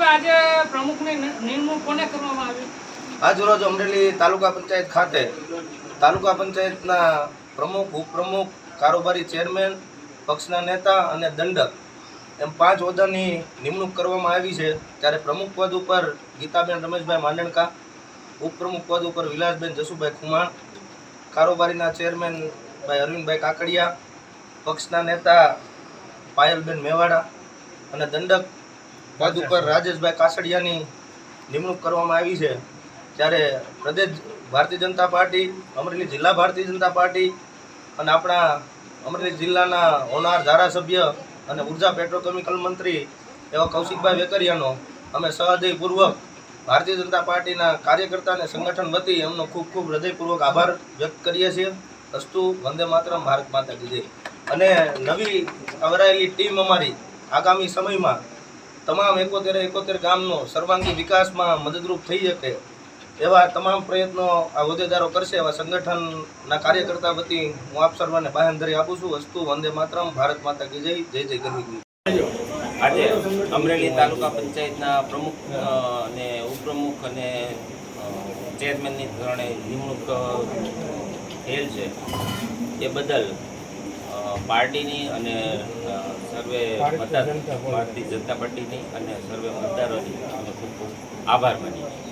આજે પ્રમુખની નિમણૂક કોને કરવામાં આવી? આજરોજ અમરેલી તાલુકા પંચાયત ખાતે તાલુકા પંચાયતના પ્રમુખ, ઉપપ્રમુખ, કારોબારી ચેરમેન, પક્ષના નેતા અને દંડક એમ 5 હોદ્દાની નિમણૂક કરવામાં આવી છે. ત્યારે પ્રમુખ પદ ઉપર ગીતાબેન રમેશભાઈ માંડણકા, ઉપપ્રમુખ પદ ઉપર વિલાસબેન જસુભાઈ ખુમાણ, કારોબારીના ચેરમેન ભાઈ અરવિંદભાઈ કાકડિયા, પક્ષના નેતા પાયલબેન મેવાડા અને દંડક પદ ઉપર રાજેશભાઈ કાસડિયાની નિમણૂક કરવામાં આવી છે. ત્યારે પ્રદેશ ભારતીય જનતા પાર્ટી, અમરેલી જિલ્લા ભારતીય જનતા પાર્ટી અને આપણા અમરેલી જિલ્લાના હોનાર ધારાસભ્ય અને ઉર્જા પેટ્રોકેમિકલ મંત્રી એવા કૌશિકભાઈ વેકરિયાનો અમે સહૃદયપૂર્વક ભારતીય જનતા પાર્ટીના કાર્યકર્તા અને સંગઠન વતી એમનો ખૂબ ખૂબ હૃદયપૂર્વક આભાર વ્યક્ત કરીએ છીએ. અસ્તુ વંદે માતરમ, ભારત માતા કી જય. અને નવી આવરાયેલી ટીમ અમારી આગામી સમયમાં તમામ 71 ગામનો સર્વાંગી વિકાસમાં મદદરૂપ થઈ શકે એવા તમામ પ્રયત્નો આ હોદ્દેદારો કરશે એવા સંગઠનના કાર્યકર્તા વતી હું આપ સર્વને બાંહેધરી આપું છું. અસ્તુ વંદે માતરમ, ભારત માતા કી જય. જય જય ગરવી. આજે અમરેલી તાલુકા પંચાયતના પ્રમુખ અને ઉપપ્રમુખ અને ચેરમેનની ધોરણે નિમણૂક થયેલ છે એ બદલ પાર્ટીની અને સર્વે ભારતીય જનતા પાર્ટીની અને સર્વે મતદારોની અમે ખૂબ ખૂબ આભાર માનીએ છીએ.